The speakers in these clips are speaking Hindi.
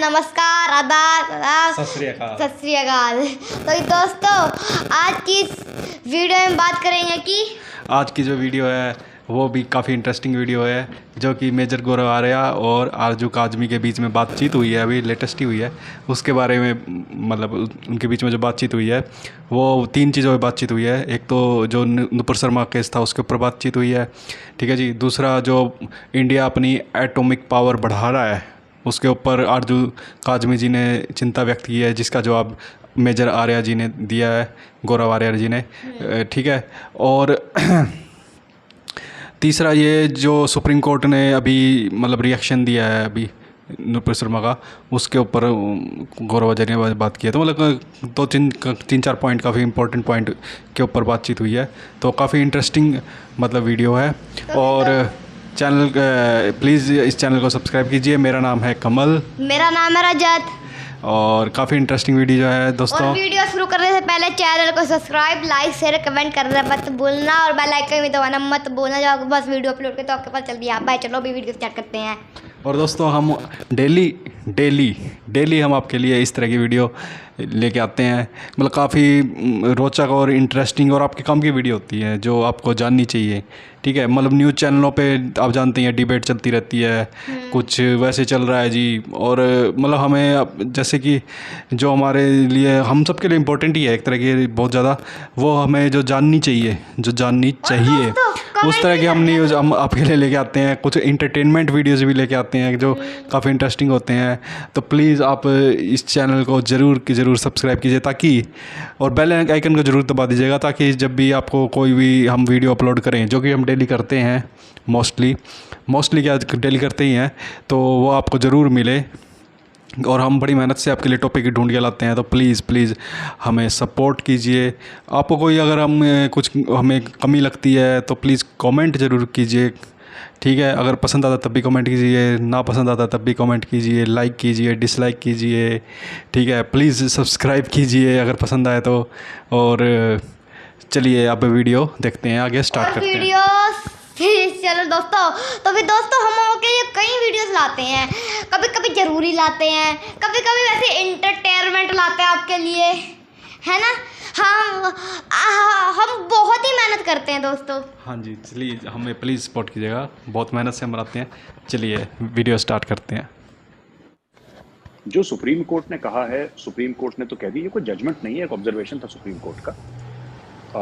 नमस्कार, आदाब, सत श्री अकाल। सत श्री अकाल। तो दोस्तों, आज की इस वीडियो में बात करेंगे कि आज की जो वीडियो है वो भी काफ़ी इंटरेस्टिंग वीडियो है, जो कि मेजर गौरव आर्या और आरजू काजमी के बीच में बातचीत हुई है, अभी लेटेस्ट ही हुई है। उसके बारे में मतलब उनके बीच में जो बातचीत हुई है वो 3 चीज़ों पर बातचीत हुई है। एक तो जो नुपुर शर्मा केस था उसके ऊपर बातचीत हुई है, ठीक है जी। दूसरा, जो इंडिया अपनी एटॉमिक पावर बढ़ा रहा है उसके ऊपर आरजू काजमी जी ने चिंता व्यक्त की है, जिसका जवाब मेजर आर्या जी ने दिया है, गौरव आर्या जी ने, ठीक है। और तीसरा, ये जो सुप्रीम कोर्ट ने अभी मतलब रिएक्शन दिया है अभी नुपुर शर्मा का, उसके ऊपर गौरव आचार्य ने बात की है। तो मतलब 2-3-4 पॉइंट, काफ़ी इंपॉर्टेंट पॉइंट के ऊपर बातचीत हुई है। तो काफ़ी इंटरेस्टिंग मतलब वीडियो है। और चैनल प्लीज़ इस चैनल को सब्सक्राइब कीजिए। मेरा नाम है कमल, मेरा नाम है रजत। और काफ़ी इंटरेस्टिंग वीडियो है दोस्तों। और वीडियो शुरू करने से पहले चैनल को सब्सक्राइब, लाइक, शेयर, कमेंट करना मत भूलना, और बेल आइकन भी दबाना मत भूलना। जब बस वीडियो अपलोड करते तो आपके पास जल्दी आ पाए। चलो अभी वीडियो स्टार्ट करते हैं। और दोस्तों, हम डेली हम आपके लिए इस तरह की वीडियो लेके आते हैं। मतलब काफ़ी रोचक और इंटरेस्टिंग और आपके काम की वीडियो होती है जो आपको जाननी चाहिए, ठीक है। मतलब न्यूज़ चैनलों पे आप जानते हैं डिबेट चलती रहती है, कुछ वैसे चल रहा है जी। और मतलब हमें जैसे कि जो हमारे लिए, हम सबके लिए इम्पोर्टेंट ही है एक तरह की बहुत ज़्यादा, वो हमें जो जाननी चाहिए उस तरह की हम न्यूज़ हम आपके लिए लेके आते हैं। कुछ इंटरटेनमेंट वीडियोज़ भी लेके आते हैं जो काफ़ी इंटरेस्टिंग होते हैं। तो प्लीज़ आप इस चैनल को ज़रूर सब्सक्राइब कीजिए, ताकि, और बेल आइकन को ज़रूर दबा दीजिएगा, ताकि जब भी आपको कोई भी हम वीडियो अपलोड करें, जो कि हम डेली करते हैं, मोस्टली क्या डेली करते ही हैं, तो वो आपको ज़रूर मिले। और हम बड़ी मेहनत से आपके लिए टॉपिक ढूंढ के लाते हैं। तो प्लीज़ हमें सपोर्ट कीजिए। आपको कोई अगर हमें कमी लगती है तो प्लीज़ कमेंट ज़रूर कीजिए, ठीक है। अगर पसंद आता तब भी कमेंट कीजिए, ना पसंद आता तब भी कमेंट कीजिए, लाइक कीजिए, डिसलाइक कीजिए, ठीक है। प्लीज़ सब्सक्राइब कीजिए अगर पसंद आए तो। और चलिए अब वीडियो देखते हैं, आगे स्टार्ट करते हैं। चलो दोस्तों, तो फिर दोस्तों हम आपके लिए कई वीडियोस लाते हैं। कभी कभी ज़रूरी लाते हैं, कभी कभी वैसे इंटरटेनमेंट लाते हैं आपके लिए, है ना। हम बहुत ही मेहनत करते हैं दोस्तों। हाँ जी, चलिए हमें प्लीज़ सपोर्ट कीजिएगा, बहुत मेहनत से हम बनाते हैं। चलिए वीडियो स्टार्ट करते हैं। जो सुप्रीम कोर्ट ने कहा है, सुप्रीम कोर्ट ने तो कह दी, ये कोई जजमेंट नहीं है, एक ऑब्जर्वेशन था सुप्रीम कोर्ट का।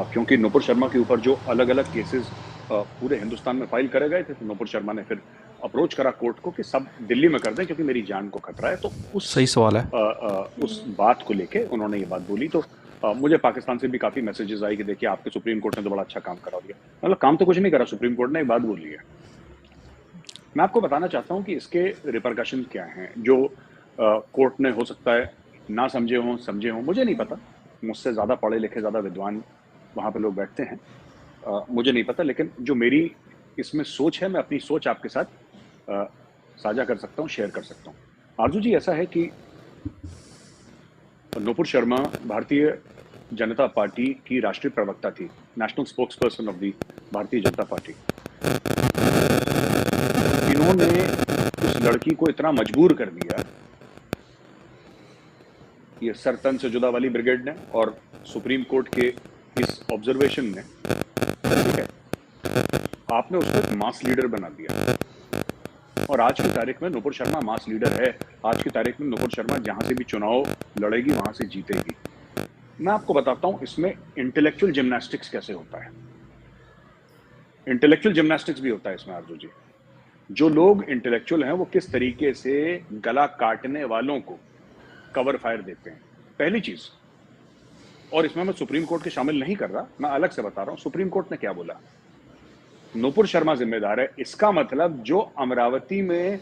क्योंकि नुपुर शर्मा के ऊपर जो अलग अलग केसेस पूरे हिंदुस्तान में फाइल करे गए थे, तो नुपुर शर्मा ने फिर अप्रोच करा कोर्ट को कि सब दिल्ली में कर दें क्योंकि मेरी जान को खतरा है। तो उस सही सवाल है। उस बात को लेके उन्होंने ये बात बोली। तो मुझे पाकिस्तान से भी काफ़ी मैसेजेस आई कि देखिए आपके सुप्रीम कोर्ट ने तो बड़ा अच्छा काम करा दिया। मतलब काम तो कुछ नहीं करा सुप्रीम कोर्ट ने, एक बात बोली है। मैं आपको बताना चाहता हूँ कि इसके रिपरकशन क्या हैं, जो कोर्ट ने हो सकता है ना समझे हों, समझे हों, मुझे नहीं पता। मुझसे ज़्यादा पढ़े लिखे, ज़्यादा विद्वान वहाँ पे लोग बैठते हैं, मुझे नहीं पता। लेकिन जो मेरी इसमें सोच है, मैं अपनी सोच आपके साथ साझा कर सकता हूँ, शेयर कर सकता हूँ। आरजू जी, ऐसा है कि नुपुर शर्मा भारतीय जनता पार्टी की राष्ट्रीय प्रवक्ता थी, national spokes person of the Bharatiya Janata party. इन्होंने उस लड़की को इतना मजबूर कर दिया, ये सर तन से जुदा वाली ब्रिगेड ने और सुप्रीम कोर्ट के इस ऑब्जर्वेशन ने, ठीक है, आपने उसको एक मास लीडर बना दिया। और आज की तारीख में नुपुर शर्मा मास लीडर है। आज की तारीख में नुपुर शर्मा जहां से भी चुनाव लड़ेगी वहां से जीतेगी। मैं आपको बताता हूं इसमें इंटेलेक्चुअल जिम्नास्टिक्स कैसे होता है। इंटेलेक्चुअल जिम्नास्टिक्स भी होता है इसमें आरजू जी। जो लोग इंटेलेक्चुअल हैं वो किस तरीके से गला काटने वालों को कवर फायर देते हैं, पहली चीज। और इसमें मैं सुप्रीम कोर्ट के शामिल नहीं कर रहा, मैं अलग से बता रहा हूं सुप्रीम कोर्ट ने क्या बोला। नुपुर शर्मा जिम्मेदार है। इसका मतलब जो अमरावती में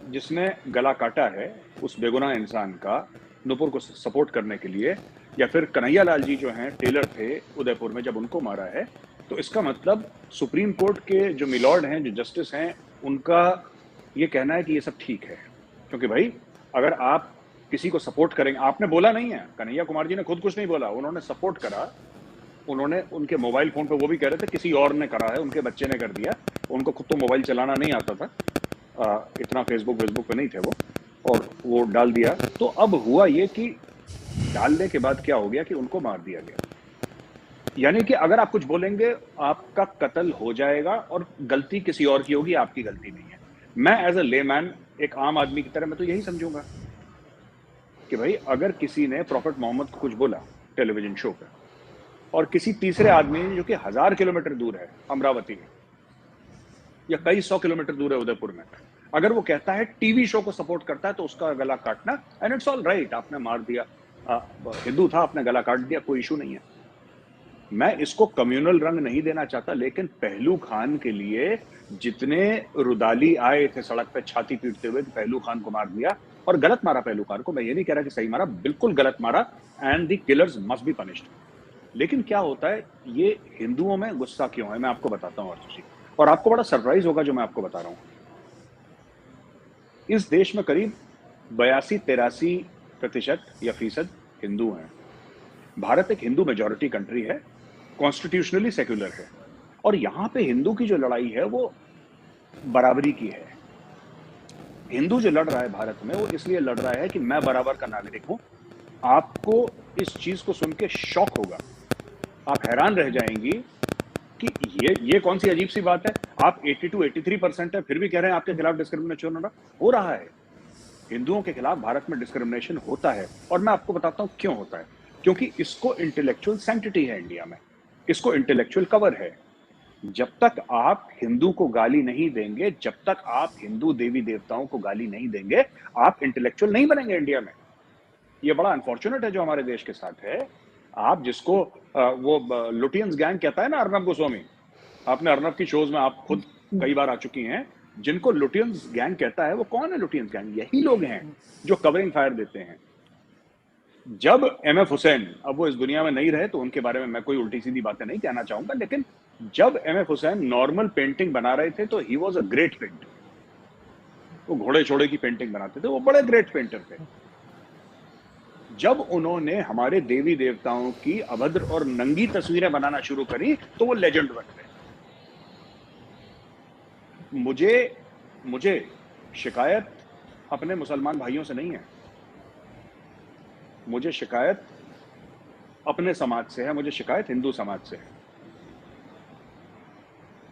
जिसने गला काटा है उस बेगुनाह इंसान का, नुपुर को सपोर्ट करने के लिए, या फिर कन्हैया लाल जी जो हैं टेलर थे उदयपुर में, जब उनको मारा है, तो इसका मतलब सुप्रीम कोर्ट के जो मिलॉर्ड हैं, जो जस्टिस हैं, उनका ये कहना है कि ये सब ठीक है। क्योंकि भाई अगर आप किसी को सपोर्ट करेंगे, आपने बोला नहीं है, कन्हैया कुमार जी ने खुद कुछ नहीं बोला, उन्होंने सपोर्ट करा। उन्होंने उनके मोबाइल फोन पे वो भी कह रहे थे किसी और ने करा है, उनके बच्चे ने कर दिया, उनको खुद तो मोबाइल चलाना नहीं आता था, इतना फेसबुक पे नहीं थे वो। और वो डाल दिया। तो अब हुआ ये कि डालने के बाद क्या हो गया कि उनको मार दिया गया। यानी कि अगर आप कुछ बोलेंगे आपका कत्ल हो जाएगा और गलती किसी और की होगी, आपकी गलती नहीं है। मैं एज अ लेमैन, एक आम आदमी की तरह मैं तो यही समझूंगा कि भाई अगर किसी ने प्रॉफेट मोहम्मद को कुछ बोला टेलीविजन शो पे, और किसी तीसरे आदमी ने जो कि 1000 किलोमीटर दूर है अमरावती में, या कई 100 किलोमीटर दूर है उदयपुर में, अगर वो कहता है टीवी शो को सपोर्ट करता है तो उसका गला काटना, एंड इट्स ऑल राइट, आपने मार दिया, हिंदू था, आपने गला काट दिया, कोई इशू नहीं है। मैं इसको कम्युनल रंग नहीं देना चाहता, लेकिन पहलू खान के लिए जितने रुदाली आए थे सड़क पे छाती पीटते हुए कि पहलू खान को मार दिया, और गलत मारा पहलू खान को, मैं ये नहीं कह रहा कि सही मारा, बिल्कुल गलत मारा, and the killers must be punished. लेकिन क्या होता है, ये हिंदुओं में गुस्सा क्यों है, मैं आपको बताता हूँ अर्जुन जी, और आपको बड़ा सरप्राइज होगा जो मैं आपको बता रहा हूँ। इस देश में करीब 82-83% या फीसद हिंदू हैं। भारत एक हिंदू मेजॉरिटी कंट्री है, कॉन्स्टिट्यूशनली सेक्युलर है, और यहां पे हिंदू की जो लड़ाई है वो बराबरी की है। हिंदू जो लड़ रहा है भारत में, वो इसलिए लड़ रहा है कि मैं बराबर का नागरिक हूं। आपको इस चीज को सुन के शॉक होगा, आप हैरान रह जाएंगी कि ये कौन सी अजीब सी बात है। आप 82-83% है, फिर भी कह रहे हैं आपके खिलाफ डिस्क्रिमिनेशन हो रहा है। हिंदुओं के खिलाफ भारत में डिस्क्रिमिनेशन होता है, और मैं आपको बताता हूं क्यों होता है। क्योंकि इसको इंटेलेक्चुअल सैंक्टिटी है इंडिया में, इसको इंटेलेक्चुअल कवर है। जब तक आप हिंदू को गाली नहीं देंगे, जब तक आप हिंदू देवी देवताओं को गाली नहीं देंगे, आप इंटेलेक्चुअल नहीं बनेंगे इंडिया में। ये बड़ा अनफॉर्चुनेट है जो हमारे देश के साथ है। आप जिसको वो लुटियंस गैंग कहता है ना अर्नब गोस्वामी, आपने अर्नब की शोज में आप खुद कई बार आ चुकी हैं, जिनको लुटियंस गैंग कहता है वो कौन है? लुटियंस गैंग यही लोग हैं जो कवरिंग फायर देते हैं। जब एमएफ हुसैन, अब वो इस दुनिया में नहीं रहे तो उनके बारे में मैं कोई उल्टी सीधी बातें नहीं कहना चाहूंगा, लेकिन जब एमएफ हुसैन नॉर्मल पेंटिंग बना रहे थे तो he was a great painter. वो घोड़े छोड़े की पेंटिंग बनाते थे, वो बड़े ग्रेट पेंटर थे। जब उन्होंने हमारे देवी देवताओं की अभद्र और नंगी तस्वीरें बनाना शुरू करी तो वो लेजेंड बन गए। मुझे शिकायत अपने मुसलमान भाइयों से नहीं है, मुझे शिकायत अपने समाज से है, मुझे शिकायत हिंदू समाज से है।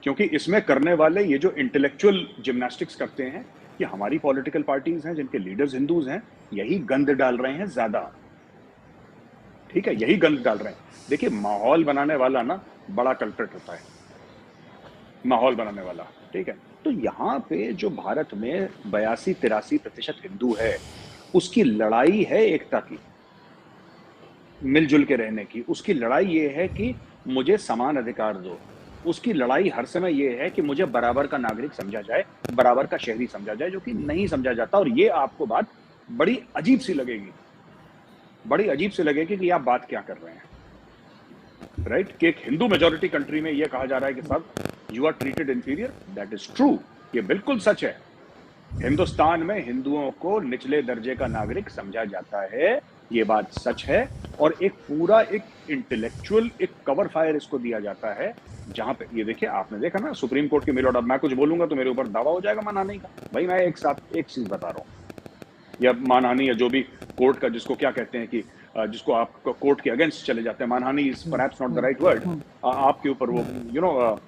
क्योंकि इसमें करने वाले ये जो इंटेलेक्चुअल जिम्नास्टिक्स करते हैं, ये हमारी पॉलिटिकल पार्टीज हैं जिनके लीडर्स हिंदूज हैं, यही गंद डाल रहे हैं ज्यादा। ठीक है, यही गंद डाल रहे हैं। देखिए, माहौल बनाने वाला ना बड़ा कल्प्रिट होता है, माहौल बनाने वाला। ठीक है, तो यहाँ पे जो भारत में 82-83% हिंदू है, उसकी लड़ाई है एकता की, मिलजुल के रहने की। उसकी लड़ाई ये है कि मुझे समान अधिकार दो। उसकी लड़ाई हर समय ये है कि मुझे बराबर का नागरिक समझा जाए, बराबर का शहरी समझा जाए, जो कि नहीं समझा जाता। और ये आपको बात बड़ी अजीब सी लगेगी, बड़ी अजीब सी लगेगी कि आप बात क्या कर रहे हैं, राइट? कि एक हिंदू मेजॉरिटी कंट्री में ये कहा जा रहा है कि साहब you are treated inferior. That is true, ये बिल्कुल सच है। हिंदुस्तान में हिंदुओं को निचले दर्जे का नागरिक समझा जाता है, ये बात सच है। और एक पूरा एक इंटेलेक्चुअल एक कवर फायर इसको दिया जाता है, जहां पे ये देखिए, आपने देखा ना सुप्रीम कोर्ट की मिलोड, अब मैं कुछ बोलूंगा तो मेरे ऊपर दावा हो जाएगा मानहानि का। भाई मैं एक साथ एक चीज बता रहा हूँ, या मानहानि या जो भी कोर्ट का जिसको क्या कहते हैं कि जिसको आप कोर्ट के अगेंस्ट चले जाते हैं, मानहानि is perhaps not the right word, आपके ऊपर वो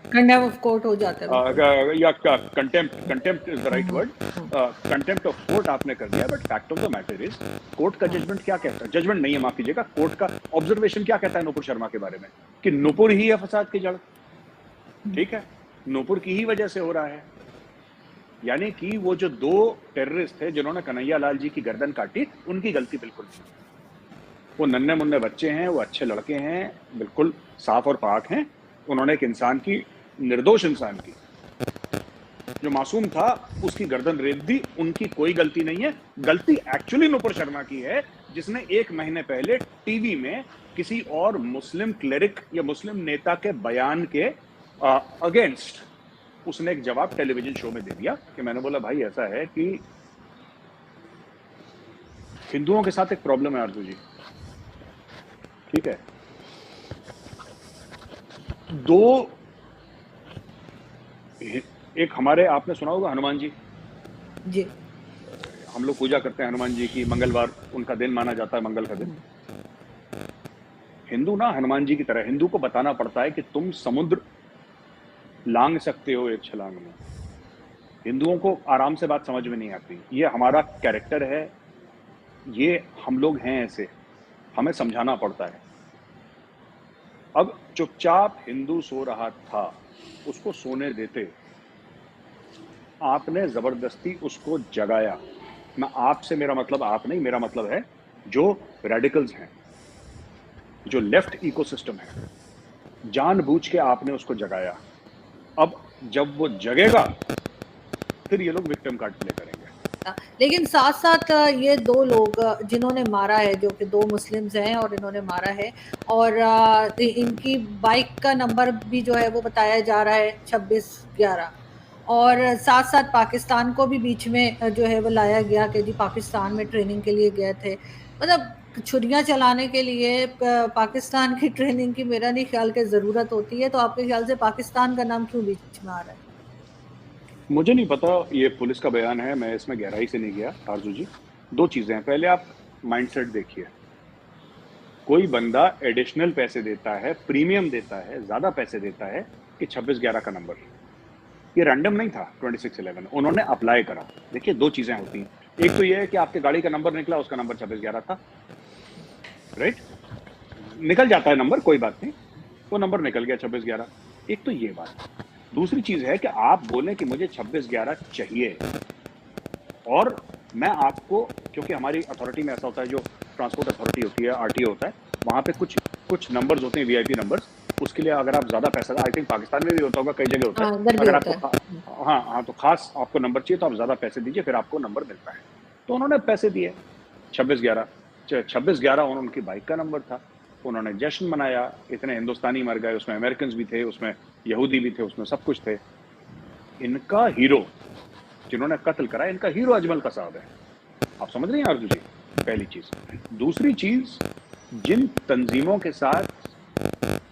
कंटेम्प्ट ऑफ कोर्ट हो जाता है, या contempt is the right word, contempt of court आपने कर दिया। But fact of the matter is, court का जजमेंट क्या कहता है, जजमेंट नहीं है माफ कीजिएगा, कोर्ट का ऑब्जर्वेशन क्या कहता है नुपुर शर्मा के बारे में, कि नुपुर ही है फसाद की जड़। ठीक है, नुपुर की ही वजह से हो रहा है। यानी कि वो जो 2 टेररिस्ट थे जिन्होंने कन्हैया लाल जी की गर्दन काटी, उनकी गलती बिल्कुल नहीं। वो नन्हे मुन्ने बच्चे हैं, वो अच्छे लड़के हैं, बिल्कुल साफ और पाक हैं। उन्होंने एक इंसान की, निर्दोष इंसान की, जो मासूम था, उसकी गर्दन रेत दी, उनकी कोई गलती नहीं है। गलती एक्चुअली नुपुर शर्मा की है, जिसने 1 महीने पहले टीवी में किसी और मुस्लिम क्लेरिक या मुस्लिम नेता के बयान के अगेंस्ट उसने एक जवाब टेलीविजन शो में दे दिया। कि मैंने बोला भाई ऐसा है कि हिंदुओं के साथ एक प्रॉब्लम है अर्जुन जी। ठीक है, 2 एक हमारे, आपने सुना होगा हनुमान जी। जी, हम लोग पूजा करते हैं हनुमान जी की, मंगलवार उनका दिन माना जाता है, मंगल का दिन। हिंदू ना हनुमान जी की तरह, हिंदू को बताना पड़ता है कि तुम समुद्र लांग सकते हो एक छलांग में। हिंदुओं को आराम से बात समझ में नहीं आती, ये हमारा कैरेक्टर है, ये हम लोग हैं ऐसे, हमें समझाना पड़ता है। अब चुपचाप हिंदू सो रहा था, उसको सोने देते, आपने जबरदस्ती उसको जगाया। मैं आपसे, मेरा मतलब आप नहीं, मेरा मतलब है जो रेडिकल्स हैं, जो लेफ्ट इकोसिस्टम है, जानबूझ के आपने उसको जगाया। अब जब वो जगेगा फिर ये लोग विक्टिम कार्ड प्ले करेंगे। लेकिन साथ साथ ये दो लोग जिन्होंने मारा है, जो कि दो मुस्लिम्स हैं और इन्होंने मारा है, और इनकी बाइक का नंबर भी जो है वो बताया जा रहा है 2611, और साथ साथ पाकिस्तान को भी बीच में जो है वो लाया गया कि जी पाकिस्तान में ट्रेनिंग के लिए गए थे। मतलब छुरियां चलाने के लिए पाकिस्तान की ट्रेनिंग की मेरा नहीं ख्याल के ज़रूरत होती है। तो आपके ख्याल से पाकिस्तान का नाम क्यों बीच में आ रहा है? मुझे नहीं पता, ये पुलिस का बयान है, मैं इसमें गहराई से नहीं गया आरजू जी। दो चीजें हैं, पहले आप माइंडसेट देखिए। कोई बंदा एडिशनल पैसे देता है, प्रीमियम देता है, ज्यादा पैसे देता है कि 2611 का नंबर, ये रैंडम नहीं था। 2611 उन्होंने अप्लाई करा। देखिए दो चीजें होती हैं, एक तो ये है कि आपके गाड़ी का नंबर निकला, उसका नंबर 2611 था, राइट, निकल जाता है नंबर, कोई बात नहीं, वो नंबर निकल गया 2611। एक तो ये बात। दूसरी चीज है कि आप बोलें कि मुझे 2611 चाहिए, और मैं आपको, क्योंकि हमारी अथॉरिटी में ऐसा होता है, जो ट्रांसपोर्ट अथॉरिटी होती है, आरटीओ होता है, वहां पे कुछ नंबर्स होते हैं, वीआईपी नंबर्स, उसके लिए अगर आप ज्यादा पैसा, आई थिंक पाकिस्तान में भी होता होगा, कई जगह होता है, अगर आपको हाँ तो खास आपको नंबर चाहिए तो आप ज्यादा पैसे दीजिए, फिर आपको नंबर मिलता है। तो उन्होंने पैसे दिए 2611 उनकी बाइक का नंबर था, उन्होंने जश्न मनाया, इतने हिंदुस्तानी मर गए, उसमें अमेरिकन भी थे, उसमें यहूदी भी थे, उसमें सब कुछ थे। इनका हीरो, जिन्होंने कत्ल करा, इनका हीरो अजमल कसाब है। आप समझ रहे हैं अर्जुन जी, पहली चीज। दूसरी चीज, जिन तंजीमों के साथ,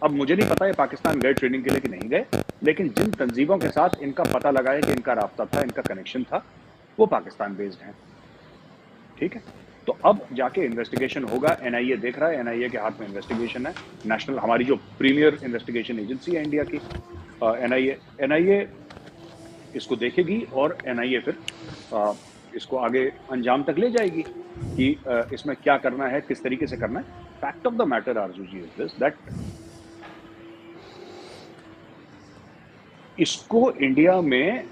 अब मुझे नहीं पता ये पाकिस्तान गए ट्रेनिंग के लिए कि नहीं गए, लेकिन जिन तंजीमों के साथ इनका पता लगा है कि इनका राब्ता था, इनका कनेक्शन था, वो पाकिस्तान बेस्ड हैं, ठीक है। तो अब जाके इन्वेस्टिगेशन होगा, एनआईए देख रहा है, एनआईए के हाथ में इन्वेस्टिगेशन है, नेशनल, हमारी जो प्रीमियर इन्वेस्टिगेशन एजेंसी है इंडिया की, एनआईए इसको देखेगी, और एनआईए फिर इसको आगे अंजाम तक ले जाएगी कि इसमें क्या करना है, किस तरीके से करना है। Fact of the matter Aarzoo ji is this, that इसको इंडिया में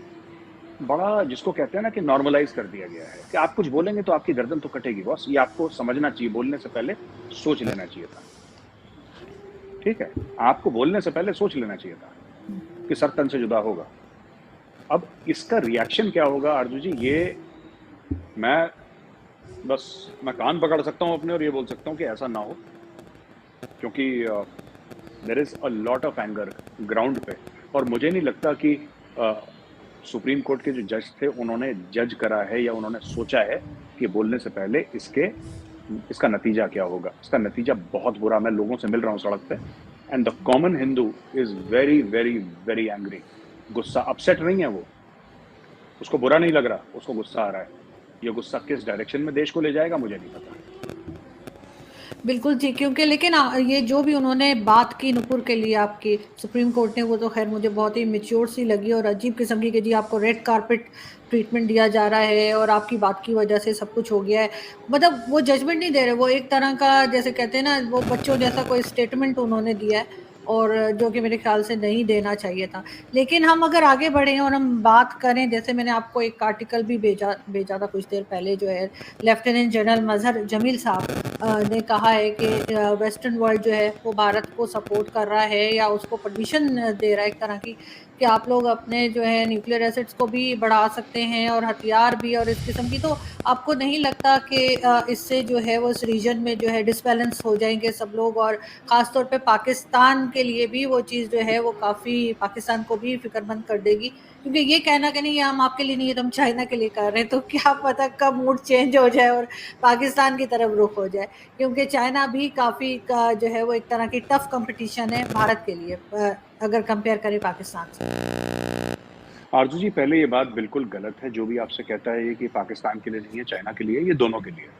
बड़ा, जिसको कहते हैं ना कि नॉर्मलाइज कर दिया गया है, कि आप कुछ बोलेंगे तो आपकी गर्दन तो कटेगी बॉस, ये आपको समझना चाहिए, बोलने से पहले सोच लेना चाहिए था, ठीक है, आपको बोलने से पहले सोच लेना चाहिए था कि सर तन से जुदा होगा। अब इसका रिएक्शन क्या होगा आरजू जी, ये मैं कान पकड़ सकता हूं अपने और ये बोल सकता हूं कि ऐसा ना हो, क्योंकि there is a lot of anger ground पे, और मुझे नहीं लगता कि सुप्रीम कोर्ट के जो जज थे उन्होंने जज करा है या उन्होंने सोचा है कि बोलने से पहले इसका नतीजा क्या होगा। इसका नतीजा बहुत बुरा, मैं लोगों से मिल रहा हूँ सड़क पे, and the common Hindu is very very very angry, गुस्सा, अपसेट नहीं है वो, उसको बुरा नहीं लग रहा, उसको गुस्सा आ रहा है। ये गुस्सा किस डायरेक्शन में देश को ले जाएगा मुझे नहीं पता। बिल्कुल जी, क्योंकि लेकिन ये जो भी उन्होंने बात की नुपुर के लिए आपकी सुप्रीम कोर्ट ने, वो तो खैर मुझे बहुत ही मैच्योर सी लगी और अजीब किस्म की, कि जी आपको रेड कारपेट ट्रीटमेंट दिया जा रहा है और आपकी बात की वजह से सब कुछ हो गया है। मतलब वो जजमेंट नहीं दे रहे, वो एक तरह का जैसे कहते हैं ना, वो बच्चों जैसा कोई स्टेटमेंट उन्होंने दिया है, और जो कि मेरे ख्याल से नहीं देना चाहिए था। लेकिन हम अगर आगे बढ़ें और हम बात करें, जैसे मैंने आपको एक आर्टिकल भी भेजा था कुछ देर पहले, जो है लेफ्टिनेंट जनरल मजहर जमील साहब ने कहा है कि वेस्टर्न वर्ल्ड जो है वो भारत को सपोर्ट कर रहा है या उसको परमिशन दे रहा है एक तरह की, कि आप लोग अपने जो है न्यूक्लियर एसिड्स को भी बढ़ा सकते हैं और हथियार भी और इस किस्म की। तो आपको नहीं लगता कि इससे जो है वो इस रीजन में जो है डिसबैलेंस हो जाएंगे सब लोग, और ख़ास तौर पे पाकिस्तान के लिए भी वो चीज़ जो है वो काफ़ी पाकिस्तान को भी फिक्रमंद कर देगी? क्योंकि ये कहना कि नहीं ये हम आपके लिए नहीं है, तो हम चाइना के लिए कर रहे हैं, तो क्या पता कब मूड चेंज हो जाए और पाकिस्तान की तरफ रुख हो जाए, क्योंकि चाइना भी काफ़ी जो है वो एक तरह की टफ कंपटीशन है भारत के लिए, अगर कंपेयर करें पाकिस्तान से। आरजू जी, पहले ये बात बिल्कुल गलत है। जो भी आपसे कहता है ये कि पाकिस्तान के लिए नहीं है, चाइना के लिए, ये दोनों के लिए है।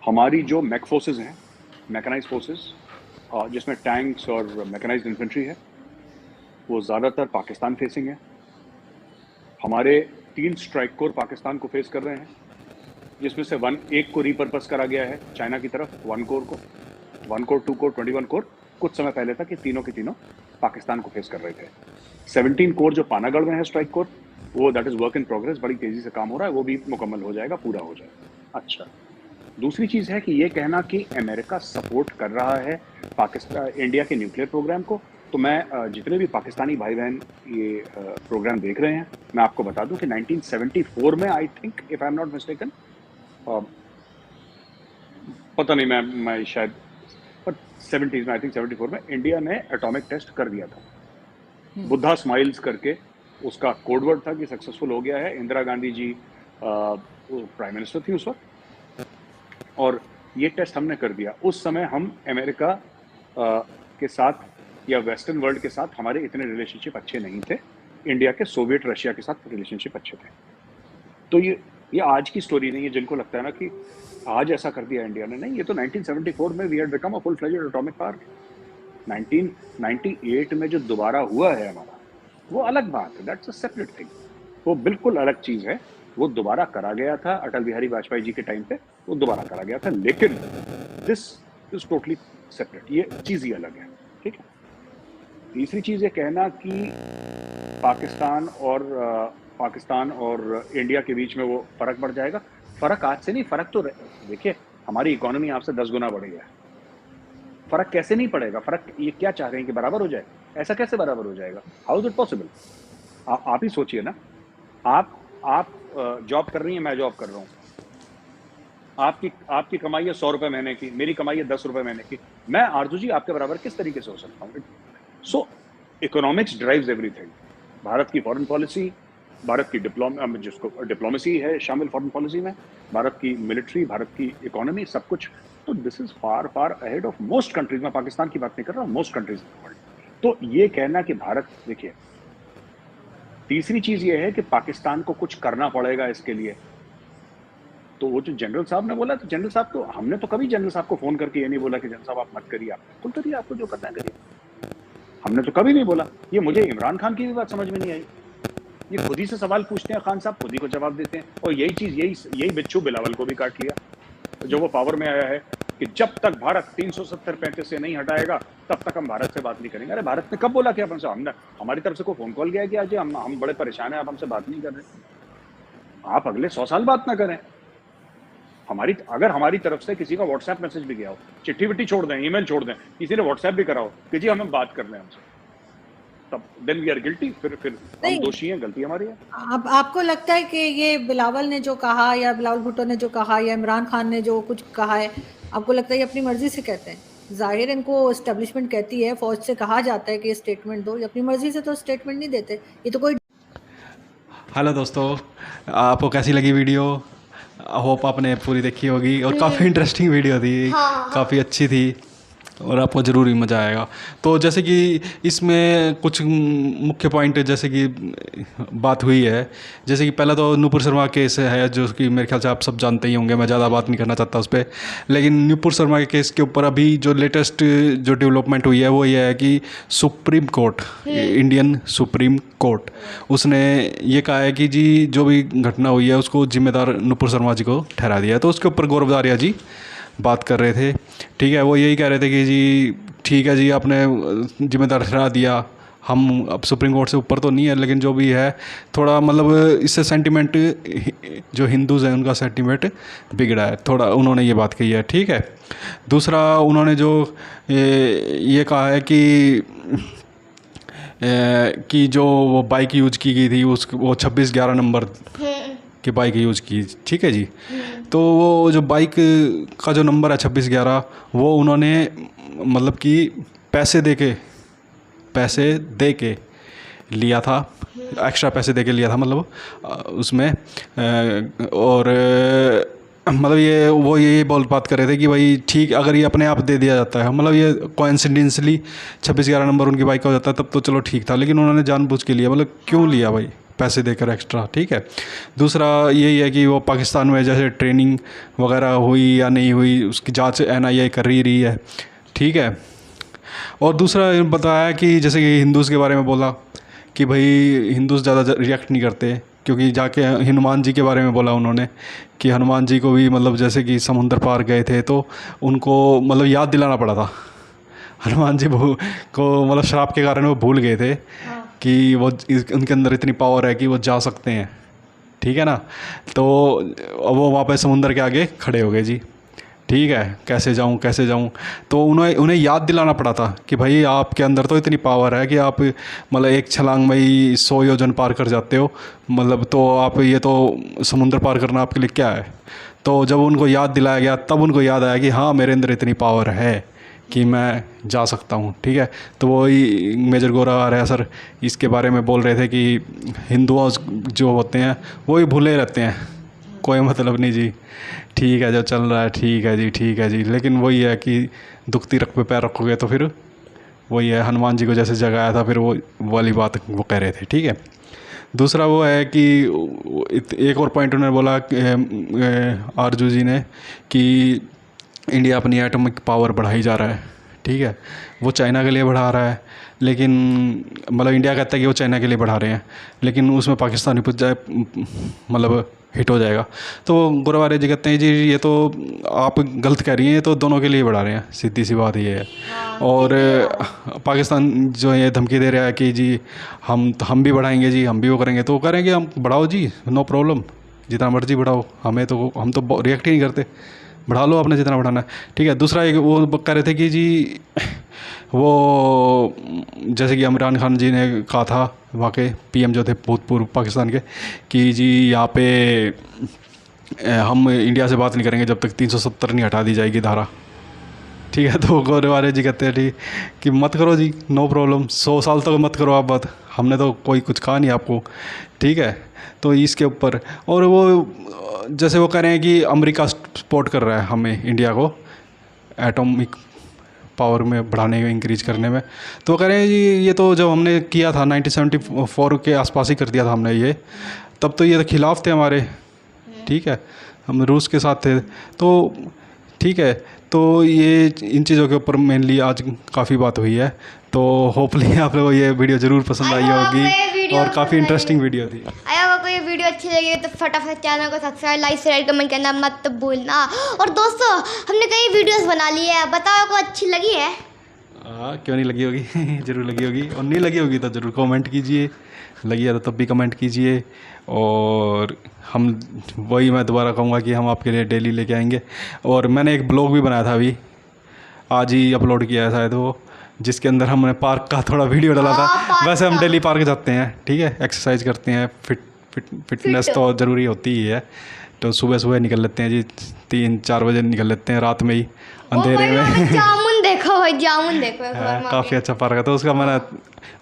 हमारी जो मैक फोर्सेज हैं, मैकेनाइज फोर्सेज, जिसमें टैंक्स और मैकेनाइज्ड इन्फेंट्री है, वो ज़्यादातर पाकिस्तान फेसिंग है। हमारे 3 स्ट्राइक कोर पाकिस्तान को फेस कर रहे हैं, जिसमें से एक को रीपर्पस करा गया है चाइना की तरफ, 1 कोर को, 1 कोर, 2 कोर, 21 कोर। कुछ समय पहले तक ये तीनों के तीनों पाकिस्तान को फेस कर रहे थे। 17 कोर जो पानागढ़ में है स्ट्राइक कोर, वो that is work in progress, बड़ी तेजी से काम हो रहा है, वो भी मुकम्मल हो जाएगा, पूरा हो जाएगा। अच्छा, दूसरी चीज़ है कि ये कहना कि अमेरिका सपोर्ट कर रहा है पाकिस्तान, इंडिया के न्यूक्लियर प्रोग्राम को, तो मैं जितने भी पाकिस्तानी भाई बहन ये प्रोग्राम देख रहे हैं, मैं आपको बता दूं कि 1974 में, I think if I am not mistaken, पता नहीं, मैं शायद, बट 70s में, आई थिंक 74 में इंडिया ने एटॉमिक टेस्ट कर दिया था, बुद्धा स्माइल्स करके उसका कोडवर्ड था कि सक्सेसफुल हो गया है। इंदिरा गांधी जी प्राइम मिनिस्टर थी उस वक्त, और ये टेस्ट हमने कर दिया। उस समय हम अमेरिका के साथ या वेस्टर्न वर्ल्ड के साथ हमारे इतने रिलेशनशिप अच्छे नहीं थे, इंडिया के सोवियत रशिया के साथ रिलेशनशिप अच्छे थे। तो ये आज की स्टोरी नहीं है। जिनको लगता है ना कि आज ऐसा कर दिया इंडिया ने, नहीं, ये तो 1974 में we had become a full fledged atomic power. 1998 में जो दोबारा हुआ है हमारा, वो अलग बात है, दैट्स अ सेपरेट थिंग, वो बिल्कुल अलग चीज़ है। वो दोबारा करा गया था अटल बिहारी वाजपेयी जी के टाइम पे, वो दोबारा करा गया था, लेकिन दिस इज टोटली सेपरेट, ये चीज़ ही अलग है, ठीक है। तीसरी चीज़ ये कहना कि पाकिस्तान और इंडिया के बीच में वो फ़र्क बढ़ जाएगा, फ़र्क आज से नहीं, फ़र्क तो देखिए, हमारी इकोनॉमी आपसे 10 गुना बढ़ी है, फ़र्क कैसे नहीं पड़ेगा? फ़र्क ये क्या चाह रहे हैं कि बराबर हो जाए? ऐसा कैसे बराबर हो जाएगा? How is it possible? आप ही सोचिए ना, आप जॉब कर रही हैं, मैं जॉब कर रहा हूँ, आपकी कमाई है 100 रुपये महीने की, मेरी कमाई है 10 रुपये महीने की, मैं आरजू जी आपके बराबर किस तरीके से हो सकता हूँ? सो इकोनॉमिक्स ड्राइव्स एवरीथिंग। भारत की फॉरेन पॉलिसी, भारत की जिसको डिप्लोमेसी है शामिल फॉरेन पॉलिसी में, भारत की मिलिट्री, भारत की इकोनॉमी, सब कुछ, तो this is far far ahead of most countries. मैं पाकिस्तान की बात नहीं कर रहा हूँ, most countries in the world. तो ये कहना कि भारत, देखिए, तीसरी चीज ये है कि पाकिस्तान को कुछ करना पड़ेगा इसके लिए, तो वो जो जनरल साहब ने बोला, तो जनरल साहब तो, हमने तो कभी जनरल साहब को फोन करके ये नहीं बोला कि जनरल साहब आप मत करिए, आप खुद करिए, आपको जो करना है करिए, हमने तो कभी नहीं बोला। ये मुझे इमरान खान की भी बात समझ में नहीं आई, ये खुद ही से सवाल पूछते हैं, खान साहब खुद ही को जवाब देते हैं, और यही चीज, यही बिच्छू बिलावल को भी काट लिया, जो वो पावर में आया है कि जब तक भारत 370-35 से नहीं हटाएगा तब तक हम भारत से बात नहीं करेंगे। अरे भारत ने कब बोला कि हमसे, हमने, हमारी तरफ से कोई फोन कॉल गया कि आज हम बड़े परेशान हैं, आप हमसे बात नहीं कर रहे? आप अगले 100 साल बात ना करें। अगर हमारी तरफ से किसी का व्हाट्सएप मैसेज भी गया हो, चिट्ठी विट्ठी छोड़ दें, ईमेल छोड़ दें, किसी ने व्हाट्सएप भी करा हो कि जी हमें बात कर लें हमसे, तब देन वी आर गिल्टी, फिर हम दोषी हैं, गलती हमारी है। अब आपको लगता है कि ये बिलावल ने जो कहा, या बिलावल भुट्टो ने जो कहा, या इमरान खान ने जो कुछ कहा है, आपको लगता है ये अपनी मर्जी से कहते हैं? जाहिर इनको एस्टेब्लिशमेंट कहती है, फौज से कहा जाता है कि ये स्टेटमेंट दो, ये अपनी मर्जी से तो स्टेटमेंट नहीं देते, ये तो कोई। हेलो दोस्तों, आपको कैसी लगी वीडियो? होप आपने पूरी देखी होगी, और काफ़ी इंटरेस्टिंग वीडियो थी, काफ़ी अच्छी थी, और आपको ज़रूर ही मज़ा आएगा। तो जैसे कि इसमें कुछ मुख्य पॉइंट जैसे कि बात हुई है, जैसे कि पहला तो नुपुर शर्मा केस है, जो कि मेरे ख्याल से आप सब जानते ही होंगे, मैं ज़्यादा बात नहीं करना चाहता उस पर। लेकिन नुपुर शर्मा के केस के ऊपर अभी जो लेटेस्ट जो डेवलपमेंट हुई है वो ये है कि supreme court, Indian supreme court, उसने ये कहा है कि जी जो भी घटना हुई है उसको जिम्मेदार नुपुर शर्मा जी को ठहरा दिया है। तो उसके ऊपर गौरव दारिया जी बात कर रहे थे, ठीक है, वो यही कह रहे थे कि जी ठीक है जी, आपने जिम्मेदार ठहरा दिया, हम अब सुप्रीम कोर्ट से ऊपर तो नहीं है, लेकिन जो भी है थोड़ा मतलब इससे सेंटिमेंट, जो हिंदूज़ हैं उनका सेंटिमेंट बिगड़ा है थोड़ा, उन्होंने ये बात कही है, ठीक है। दूसरा उन्होंने जो ये कहा है कि जो वो बाइक यूज की गई थी, वो 2611 नंबर की बाइक यूज की, ठीक है जी। तो वो जो बाइक का जो नंबर है 2611, वो उन्होंने मतलब कि पैसे दे के लिया था, एक्स्ट्रा पैसे दे के लिया था मतलब उसमें, और मतलब ये वो ये बोल बात कर रहे थे कि भाई ठीक, अगर ये अपने आप दे दिया जाता है, मतलब ये कोइंसिडेंसली 26-11 नंबर उनकी बाइक का हो जाता है तब तो चलो ठीक था, लेकिन उन्होंने जानबूझ के लिया, मतलब क्यों लिया भाई पैसे देकर एक्स्ट्रा, ठीक है। दूसरा यही है कि वो पाकिस्तान में जैसे ट्रेनिंग वगैरह हुई या नहीं हुई उसकी जांच NIA कर ही रही है, ठीक है। और दूसरा बताया कि जैसे कि हिंदूज़ के बारे में बोला कि भाई हिंदूज़ ज़्यादा रिएक्ट नहीं करते, क्योंकि जाके हनुमान जी के बारे में बोला उन्होंने कि हनुमान जी को भी मतलब जैसे कि समुद्र पार गए थे तो उनको मतलब याद दिलाना पड़ा था। हनुमान जी को मतलब श्राप के कारण वो भूल गए थे कि वो उनके अंदर इतनी पावर है कि वो जा सकते हैं, ठीक है ना। तो वो वहाँ पे समुंदर के आगे खड़े हो गए जी, ठीक है, कैसे जाऊँ। तो उन्हें याद दिलाना पड़ा था कि भाई आपके अंदर तो इतनी पावर है कि आप मतलब एक छलांग में ही 100 योजन पार कर जाते हो, मतलब तो आप ये तो समुंदर पार करना आपके लिए क्या है। तो जब उनको याद दिलाया गया तब उनको याद आया कि हाँ मेरे अंदर इतनी पावर है कि मैं जा सकता हूँ, ठीक है। तो वही मेजर गौरव आर्या सर इसके बारे में बोल रहे थे कि हिंदुओं जो होते हैं वो ही भूले रहते हैं, कोई मतलब नहीं जी, ठीक है जो चल रहा है ठीक है जी, लेकिन वही है कि दुखती रख पे पैर रखोगे तो फिर वही है, हनुमान जी को जैसे जगाया था फिर वो वाली बात वो कह रहे थे, ठीक है। दूसरा वो है कि एक और पॉइंट उन्होंने बोला आरजू जी ने कि इंडिया अपनी एटॉमिक पावर बढ़ाई जा रहा है, ठीक है, वो चाइना के लिए बढ़ा रहा है, लेकिन मतलब इंडिया कहता है कि वो चाइना के लिए बढ़ा रहे हैं, लेकिन उसमें पाकिस्तान ही पूछ जाए मतलब हिट हो जाएगा। तो गौरव आर्या जी कहते हैं जी ये तो आप गलत कह रही हैं, ये तो दोनों के लिए बढ़ा रहे हैं, सीधी सी बात ये है। और पाकिस्तान जो है धमकी दे रहा है कि जी हम भी बढ़ाएंगे जी, हम भी वो करेंगे, तो वो करेंगे, हम बढ़ाओ जी, नो प्रॉब्लम, जितना मर्जी बढ़ाओ, हम तो रिएक्ट ही नहीं करते, बढ़ा लो आपने जितना बढ़ाना है, ठीक है। दूसरा एक वो कह रहे थे कि जी वो जैसे कि इमरान खान जी ने कहा था वहाँ के PM जो थे भूतपूर्व पाकिस्तान के कि जी यहाँ पे हम इंडिया से बात नहीं करेंगे जब तक 370 नहीं हटा दी जाएगी धारा, ठीक है। तो गौरव आर्या जी कहते हैं ठीक कि मत करो जी, नो प्रॉब्लम, 100 साल तक मत करो आप बात, हमने तो कोई कुछ कहा नहीं आपको, ठीक है। तो इसके ऊपर और वो जैसे वो कह रहे हैं कि अमेरिका सपोर्ट कर रहा है हमें, इंडिया को एटॉमिक पावर में बढ़ाने में, इंक्रीज करने में, तो कह रहे हैं जी ये तो जब हमने किया था 1974 के आसपास ही कर दिया था हमने ये, तब तो ये तो खिलाफ थे हमारे, ठीक है, हम रूस के साथ थे, तो ठीक है। तो ये इन चीज़ों के ऊपर मेनली आज काफ़ी बात हुई है, तो होपफुली आप लोगों को ये वीडियो ज़रूर पसंद आई होगी और काफ़ी इंटरेस्टिंग वीडियो थी। अगर आपको ये वीडियो अच्छी लगी तो फटाफट चैनल को सब्सक्राइब, लाइक, शेयर, कमेंट करना मत भूलना। और दोस्तों हमने कई वीडियोस बना ली है, बताओ आपको अच्छी लगी है? क्यों नहीं लगी होगी ज़रूर लगी होगी, और नहीं लगी होगी तो ज़रूर कमेंट कीजिए, लगी है तो तब भी कमेंट कीजिए। और हम वही मैं दोबारा कहूँगा कि हम आपके लिए डेली लेके आएंगे। और मैंने एक ब्लॉग भी बनाया था, अभी आज ही अपलोड किया है शायद वो, जिसके अंदर हमने पार्क का थोड़ा वीडियो डाला था। वैसे हम डेली पार्क जाते हैं, ठीक है, एक्सरसाइज करते हैं, फिटनेस तो ज़रूरी होती ही है, तो सुबह सुबह निकल लेते हैं जी, 3-4 बजे निकल लेते हैं, रात में ही अंधेरे में जामुन देखो भाई, जामुन देखो काफ़ी अच्छा पार्क है। तो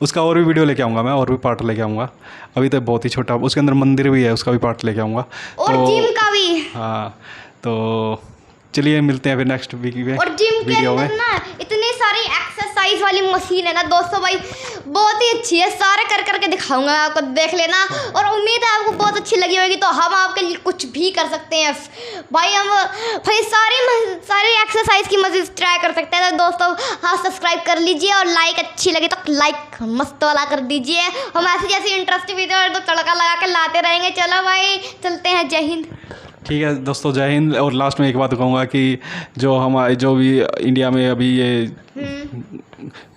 उसका और भी वीडियो लेके आऊँगा मैं, और भी पार्ट लेके आऊँगा, अभी तो बहुत ही छोटा, उसके अंदर मंदिर भी है, उसका भी पार्ट लेके आऊँगा, और तो जिम का भी। हाँ, तो चलिए मिलते हैं फिर नेक्स्ट वीक में। और जिम के अंदर ना इतनी सारी एक्सरसाइज वाली मशीन है ना दोस्तों भाई, बहुत ही अच्छी है, सारे कर करके दिखाऊंगा मैं आपको, देख लेना। और उम्मीद है आपको बहुत अच्छी लगी होगी। तो हम आपके लिए कुछ भी कर सकते हैं भाई, हम भाई सारी एक्सरसाइज की मजीद ट्राई कर सकते हैं। तो दोस्तों हाँ, सब्सक्राइब कर लीजिए और लाइक अच्छी लगी तो लाइक मस्त वाला कर दीजिए। हम ऐसी जैसी इंटरेस्टिंग वीडियो तो तड़का लगा के लाते रहेंगे। चलो भाई चलते हैं, जय हिंद। ठीक है दोस्तों, जय हिंद। और लास्ट में एक बात कहूँगा कि जो भी इंडिया में अभी ये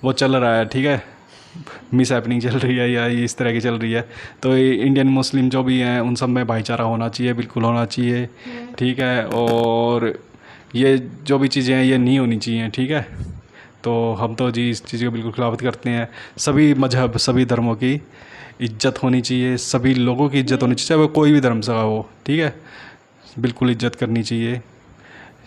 वो चल रहा है, ठीक है, मिस हैपनिंग चल रही है या इस तरह की चल रही है, तो इंडियन मुस्लिम जो भी हैं उन सब में भाईचारा होना चाहिए, बिल्कुल होना चाहिए, ठीक है। और ये जो भी चीज़ें हैं ये नहीं होनी चाहिए, ठीक है। तो हम तो जी इस चीज़ को बिल्कुल खिलाफत करते हैं। सभी मजहब, सभी धर्मों की इज्जत होनी चाहिए, सभी लोगों की इज्जत होनी चाहिए, चाहे वो कोई भी धर्म से हो, ठीक है, बिल्कुल इज्जत करनी चाहिए,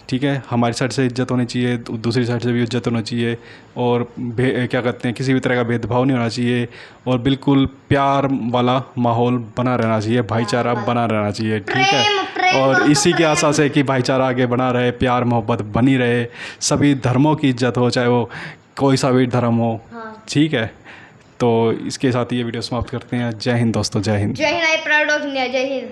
ठीक है। हमारी साइड से इज्जत होनी चाहिए, दूसरी साइड से भी इज्जत होनी चाहिए, और क्या कहते हैं, किसी भी तरह का भेदभाव नहीं होना चाहिए, और बिल्कुल प्यार वाला माहौल बना रहना चाहिए, भाईचारा बना रहना चाहिए, ठीक है। रहे हैं, और दोस्तों इसी की प्रेम। आशा से कि भाईचारा आगे बना रहे, प्यार मोहब्बत बनी रहे, सभी धर्मों की इज्जत हो, चाहे वो कोई सा भी धर्म हो। हाँ। ठीक है, तो इसके साथ ये वीडियो समाप्त करते हैं। जय हिंद दोस्तों, जय हिंद। जय Hind, I proud of India, जय हिंद।